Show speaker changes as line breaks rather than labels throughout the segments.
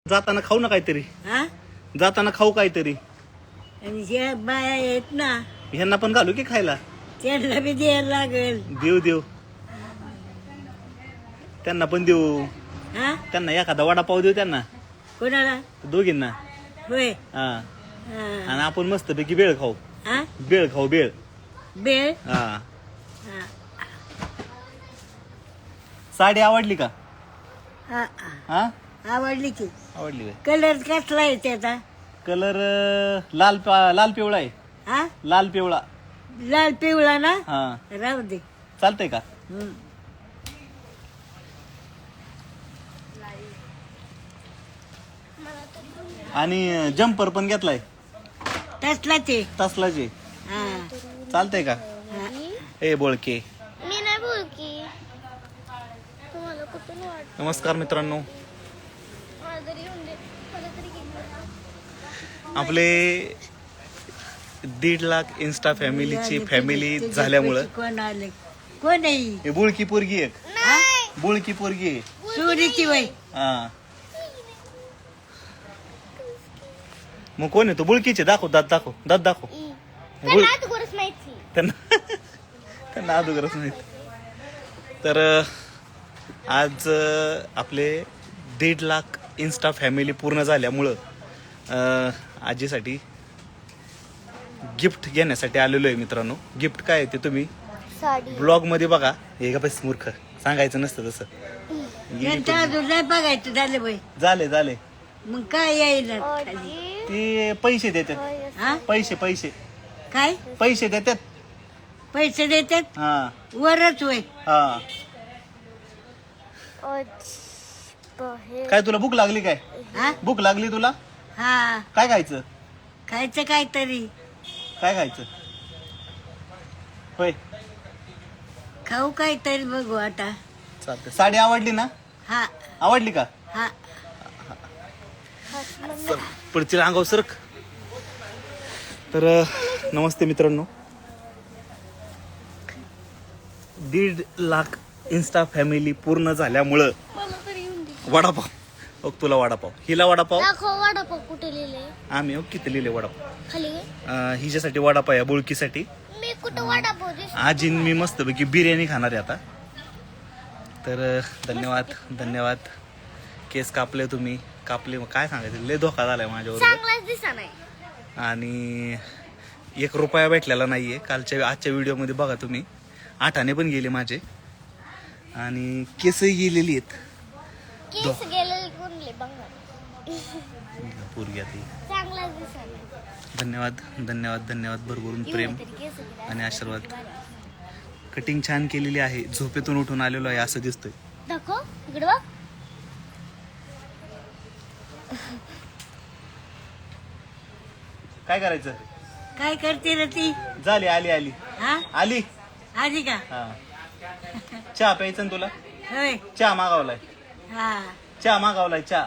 जाताना खाऊ ना काहीतरी,
हा
जाताना खाऊ काहीतरी.
आणि ज्या बाया आहेत ना
ह्यांना पण घालू की खायला.
त्यांना बी द्यायला लागेल.
देऊ देऊ, त्यांना पण देऊ.
हा
त्यांना एखादा वडापाव देऊ त्यांना,
कोणाला?
दोघींना.
होय.
हा,
हा.
आणि आपण मस्तपैकी बेळ खाऊ.
हा
बेळ खाऊ, बेळ.
बेळ.
हा.
हा.
साडी आवडली का?
हा.
हा,
आवडली की.
आवडली काय?
कलर कसला आहे त्याचा?
कलर लाल लाल पिवळा आहे.
हा
लाल पिवळा.
लाल पिवळा ना.
हा,
राहू दे.
चालतंय का?
हम्म.
आणि जम्पर पण घेतलाय
तसला ते.
तसलाच आहे.
हा.
चालतंय का?
हा.
ए बोळके.
मी नाही बोलकी. तुम्हाला कुठून वाटत?
नमस्कार मित्रांनो,
मला तरी येऊन दे. मला तरी घेऊन
आपले 1.5 लाख इन्स्टा फॅमिलीची फॅमिली झाल्यामुळं
कोण आले? कोण आहे?
हे बुळकी पोरगी एक,
हा?
बुळकी पोरगी आहे.
सुरीची वय.
हा, मग कोण आहे तो? बुळकीचे. दाखव दात, दाखव दात, दाखव. बुळ-
त्यांना गरज माहिती.
त्यांना त्यांना अदोगरच नाहीत. तर आज आपले 1.5 लाख इन्स्टा फॅमिली पूर्ण झाल्यामुळं आजीसाठी गिफ्ट घेण्यासाठी आलेलो आहे मित्रांनो. गिफ्ट काय आहे ते तुम्ही
साडी.
ब्लॉग मध्ये बघा. हे का बस मूर्ख, सांगायचं नसतं तसं.
त्यांचं अजून नाही बघायचं झालं बाई.
झाले झाले.
मग काय येईल?
आजी.
ते पैसे देतात.
हा
पैसे पैसे
काय
पैसे देतात.
पैसे देतात?
हा
वरच होय.
हा.
आजी. बाहेर.
काय तुला भूक लागली काय?
हा
भूक लागली तुला?
हा
काय खायचं?
खायचं काहीतरी.
काय खायचं? होय,
खाऊ काहीतरी बघू आता.
चालतंय. साडी आवडली ना?
हा
आवडली का?
हा.
सर पुढची रांगाव सरक. तर नमस्ते मित्रांनो, 1.5 लाख इन्स्टा फॅमिली पूर्ण झाल्यामुळं
मला तरी येऊन दे.
वडापाव. बघ तुला वडापाव, हिला वडापाव.
दाखव वडापाव कुठे लिहिले?
आम्ही किती लिहिले वडापाव.
खाली काय?
हिच्यासाठी वडापाव आहे, बुळकीसाठी.
मी कुठं वडापाव दिसतो?
आजी मी मस्तपैकी बिर्याणी खाणार आहे आता. तर धन्यवाद धन्यवाद. केस कापले तुम्ही, कापले. मग काय सांगायचं, लय धोका झालाय माझ्यावर.
चांगलाच दिसा नाही.
आणि 1 रुपया भेटलेला नाहीये. आजच्या व्हिडिओमध्ये बघा तुम्ही, 8 आणे पण गेले माझे आणि केसही गेलेली आहेत.
केस गेलेले कोणले बघा.
पोरगी ती.
चांगलाच दिसा नाही.
धन्यवाद धन्यवाद धन्यवाद. भरभरून प्रेम
तरी केस गेले.
आणि आशीर्वाद. कटिंग छान केलेली आहे. झोपेतून उठून आलेलो आहे असं दिसतोय.
दाखव इकडे बघ.
काय करायचं?
काय करते रे ती?
झाली, आली आली
हा
आली.
आधी का?
हा, चहा प्यायचं ना तुला?
होय.
चहा मागावलाय.
हा
चहा मागावलाय. चहा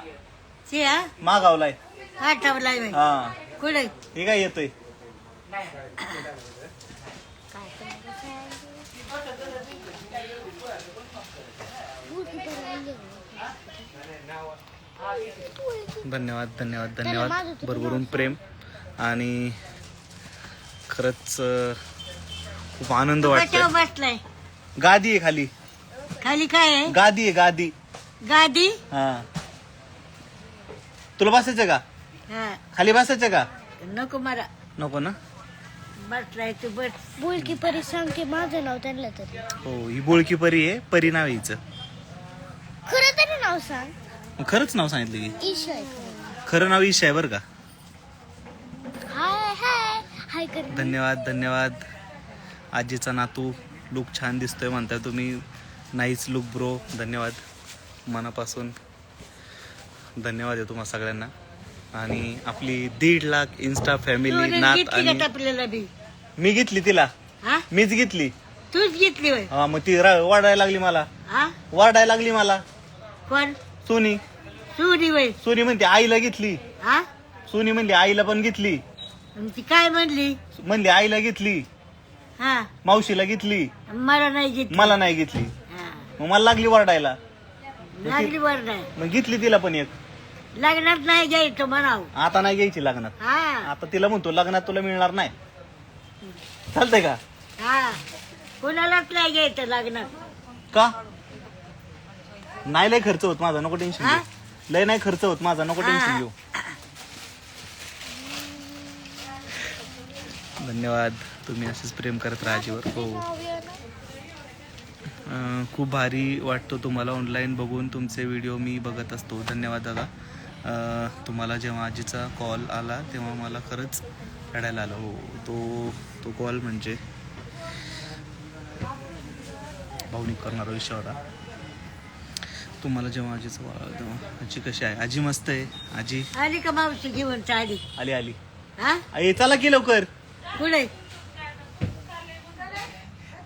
चिया
मागावलाय.
आठवलाय बाई.
हा,
कुठे?
हे काय येतोय? धन्यवाद धन्यवाद धन्यवाद. भरभरून प्रेम आणि खरंच खूप आनंद वाटतोय.
कशावर बसलाय?
गादी आहे खाली.
खाली काय आहे?
गादी आहे, गादी.
गादी.
हा, तुला बसायचं का?
हा
खाली बसायचं का?
नको मला.
नको ना?
बसलाय तू बस.
बोलकी परी सांगते माझं नाव त्यांना तरी.
हो, ही बोळकी परी आहे. परी नाव आहे हिचं.
खरं तरी नाव सांग.
मग खरंच नाव सांगितलं की.
ईशा आहे खरं.
खरं नाव ईशा आहे बरं का.
हाय हाय हाय कर.
धन्यवाद धन्यवाद. आजीचा नातू लुक छान दिसतोय म्हणताय तुम्ही. Nice look bro. धन्यवाद मनापासून. धन्यवाद आहे तुम्हा सगळ्यांना. आणि आपली 1.5 लाख इन्स्टा फॅमिली नात.
घेतली
आणि
का आपल्याला बी?
मी घेतली तिला.
हा
मीच घेतली.
तूच घेतली होय.
हा, मग ती वाढायला लागली मला.
हा
वाढायला लागली मला.
कोण?
सोनी.
सुरी वय.
सोनी म्हणते आईला घेतली.
हा
सोनी म्हणली आईला पण घेतली.
आणि ती काय म्हणली?
म्हणली आईला घेतली,
हा
मावशीला घेतली,
मला नाही घेतली.
मला नाही घेतली.
हा.
मग मला लागली वरडायला.
लागली वरडाय.
मग घेतली तिला पण एक.
लग्नात नाही घ्यायचं म्हणावं.
आता नाही घ्यायची लग्नात.
हा
आता तिला म्हणतो लग्नात तुला मिळणार नाही. चालतंय का?
हा कोणालाच नाही घ्यायचं लग्नात.
का नाही? लय खर्च होत माझा, नको टेन्शन
हा?
घेऊ. लय नाही खर्च होत माझा, नको टेन्शन
हा.
घेऊ. धन्यवाद, तुम्ही असेच प्रेम करत राहा आजीवर. हो, खूप भारी वाटतो तुम्हाला ऑनलाईन बघून. तुमचे व्हिडिओ मी बघत असतो. धन्यवाद दादा. तुम्हाला जेव्हा आजीचा कॉल आला तेव्हा मला खरंच रडायला आलं. हो, तो कॉल म्हणजे भावनिक करणारा विषय होता. तुम्हाला जेव्हा आजीचा कॉल आला तेव्हा आजी कशी आहे? आजी मस्त आहे. आजी
आली का मावशी घेऊन चाली?
आली आली.
हा
आई चला की लवकर.
कुठे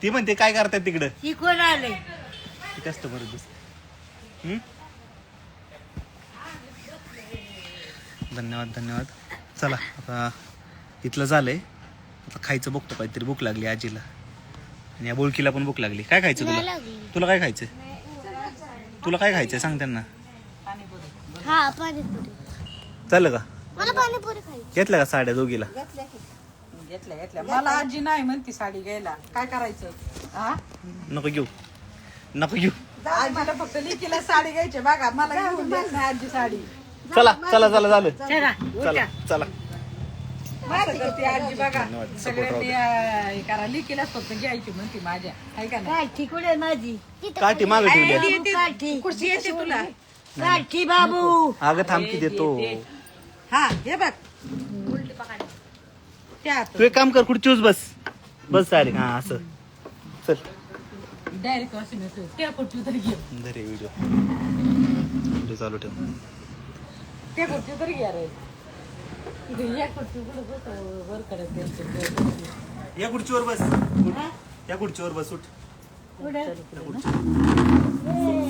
ती म्हणते काय करताय तिकडं?
ती कोण आले?
कस्टमर धन्यवाद धन्यवाद. चला आता इथलं झालंय. आता खायचं बघतो, काहीतरी भूक लागली आजीला आणि या बोलकीला पण भूक लागली. काय खायचं
नाही
तुला?
लागली.
तुला काय खायचंय? तुला काय खायचंय सांग त्यांना.
हा पाणीपुरी.
चाललं का?
मला पाणीपुरी खायची.
घेतल्या का साड्या दोघीला?
घेतल्या मला आजी नाही म्हणती साडी घ्यायला, काय करायचं? हा
नको घेऊ, नको घेऊ.
आजीला फक्त लिकीला साडी घ्यायची बघा, मला घेऊन देत नाही आजी साडी.
चला चला चला झालं.
चला
चला
उठा.
चला.
असं करते आजी बघा.
धन्यवाद, support
सगळ्यांनी हे करा, लिकीलाच फक्त घ्यायची म्हणती माझ्या, आहे का नाही?
काठी कुठे माझी?
काठी मागे ठेवली.
येते,
काठी
खुर्ची येते तुला.
काठी बाबू.
अगं थांब की देतो.
हा हे बघ त्या
तू एक काम कर, खुर्चीवर बस. बस साडी. हा असं चल.
डायरेक्ट असं नसतं, त्या खुर्ची तरी घे,
धरे व्हिडिओ चालू ठेव.
त्या खुर्ची तरी घ्या रे. इथे या खुर्ची कुठं बसं वर करत त्यांचं.
या खुर्चीवर बस. या खुर्चीवर बस. उठ.
कुठे?
या खुर्चीवर.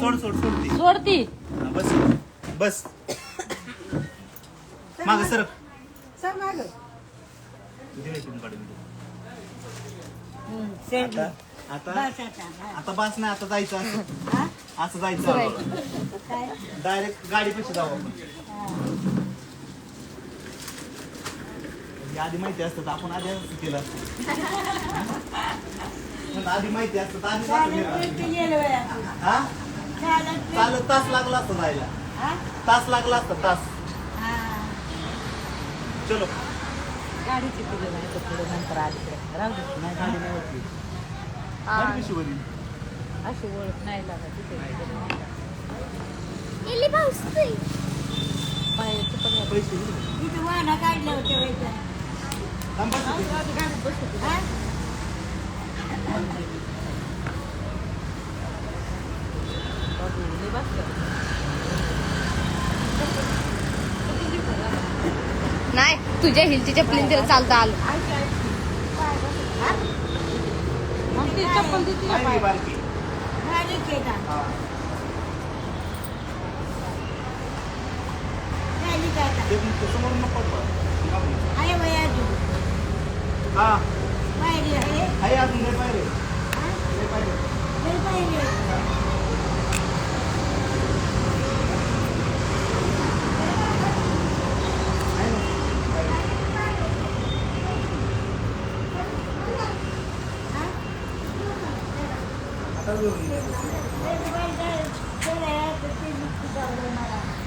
सोड सोड सोड ती.
सोडती
हा, बस बस. माग सर.
सांग मागं.
आता आता
बस आता. हा.
आता बस नाही, आता जायचं असं.
हा?
असं जायचं
काय?
डायरेक्ट गाडी पेक्षा जाऊ आपण. हे आधी माहिती असतं तर आपण आधी असं केलं असतं. पण आधी माहिती असतं तर आधी जातो
चालत
मी.
फिरते गेलो बाई आपण.
हा
चालत फिर-
चालत तास लागला असतं जायला.
हा?
तास लागला असतं तास.
हा.
चलो.
गाडीची तुझं नाही तर पुढे नंतर आली तर राहू दे.
नाही गाडी नाही होती. गाडी कशी होती?
अशी ओळख नाही लागत तिथे
इली पाऊस नाही.
पायाची पण
पैसे
तिथे वाहनं काढले होते बाई त्या.
थांब बस.
हा?
नाही तुझ्या हिलची चपलीन तिला चालता आलं.
चप्पल देते ना
बारकी बारकी.
गाडी केला.
हा.
गाडी काढा.
ते समोर नको पडवा.
आहे बाई अजून.
हा
पायरी आहे.
आहे अजून लय पायरे.
हा?
लय पायरे.
लई पायरी आहे.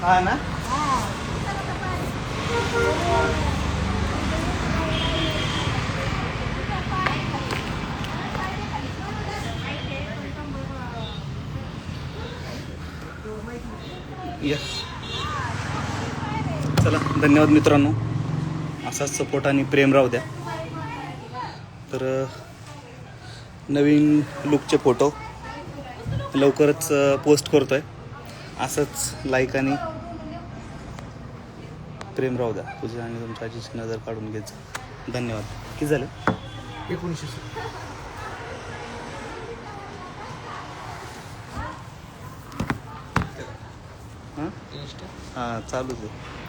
हा ना. यस. चला धन्यवाद मित्रांनो. असाच सपोर्ट आणि प्रेम राहू द्या. तर नवीन लुकचे फोटो लवकरच पोस्ट करतोय. असंच लाईक आणि प्रेम राहू द्या. तुझ्या आणि तुमच्या आजीची नजर काढून घ्यायचं. धन्यवाद. किती झालं? 1900. हां चालूच आहे.